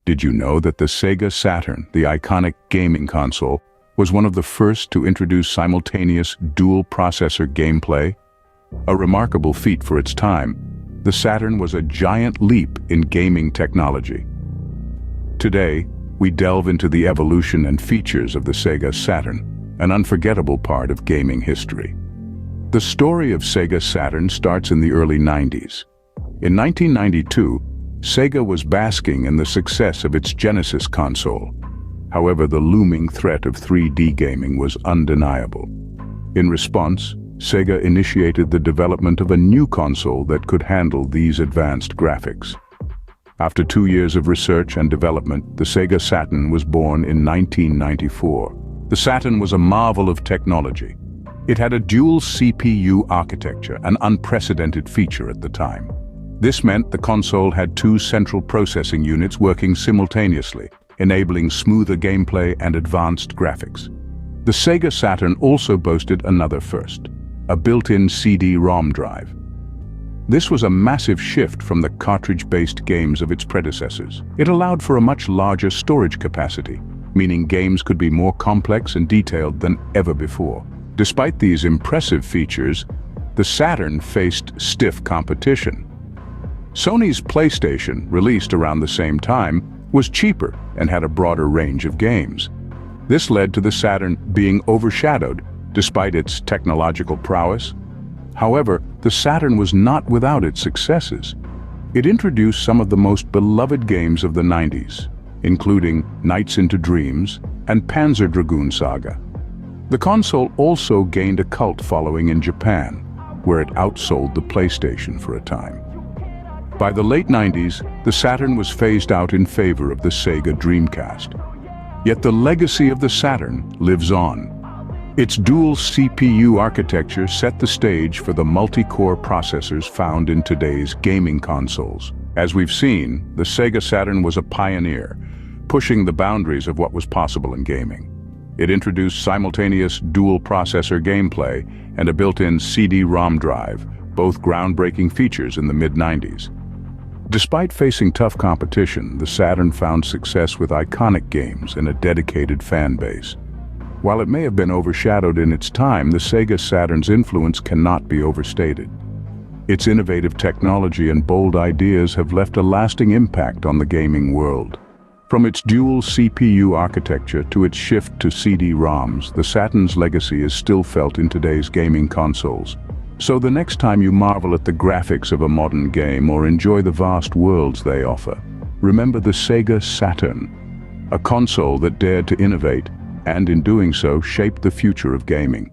Did you know that the Sega Saturn, the iconic gaming console, was one of the first to introduce simultaneous dual-processor gameplay? A remarkable feat for its time, the Saturn was a giant leap in gaming technology. Today, we delve into the evolution and features of the Sega Saturn, an unforgettable part of gaming history. The story of Sega Saturn starts in the early 90s. In 1992, Sega was basking in the success of its Genesis console. However, the looming threat of 3D gaming was undeniable. In response, Sega initiated the development of a new console that could handle these advanced graphics. After 2 years of research and development, the Sega Saturn was born in 1994. The Saturn was a marvel of technology. It had a dual CPU architecture, an unprecedented feature at the time. This meant the console had 2 central processing units working simultaneously, enabling smoother gameplay and advanced graphics. The Sega Saturn also boasted another first, a built-in CD-ROM drive. This was a massive shift from the cartridge-based games of its predecessors. It allowed for a much larger storage capacity, meaning games could be more complex and detailed than ever before. Despite these impressive features, the Saturn faced stiff competition. Sony's PlayStation, released around the same time, was cheaper and had a broader range of games. This led to the Saturn being overshadowed despite its technological prowess. However, the Saturn was not without its successes. It introduced some of the most beloved games of the 90s, including Nights into Dreams and Panzer Dragoon Saga. The console also gained a cult following in Japan, where it outsold the PlayStation for a time. By the late 90s, the Saturn was phased out in favor of the Sega Dreamcast. Yet the legacy of the Saturn lives on. Its dual CPU architecture set the stage for the multi-core processors found in today's gaming consoles. As we've seen, the Sega Saturn was a pioneer, pushing the boundaries of what was possible in gaming. It introduced simultaneous dual-processor gameplay and a built-in CD-ROM drive, both groundbreaking features in the mid-90s. Despite facing tough competition, the Saturn found success with iconic games and a dedicated fan base. While it may have been overshadowed in its time, the Sega Saturn's influence cannot be overstated. Its innovative technology and bold ideas have left a lasting impact on the gaming world. From its dual CPU architecture to its shift to CD-ROMs, the Saturn's legacy is still felt in today's gaming consoles. So the next time you marvel at the graphics of a modern game or enjoy the vast worlds they offer, remember the Sega Saturn, a console that dared to innovate and in doing so shaped the future of gaming.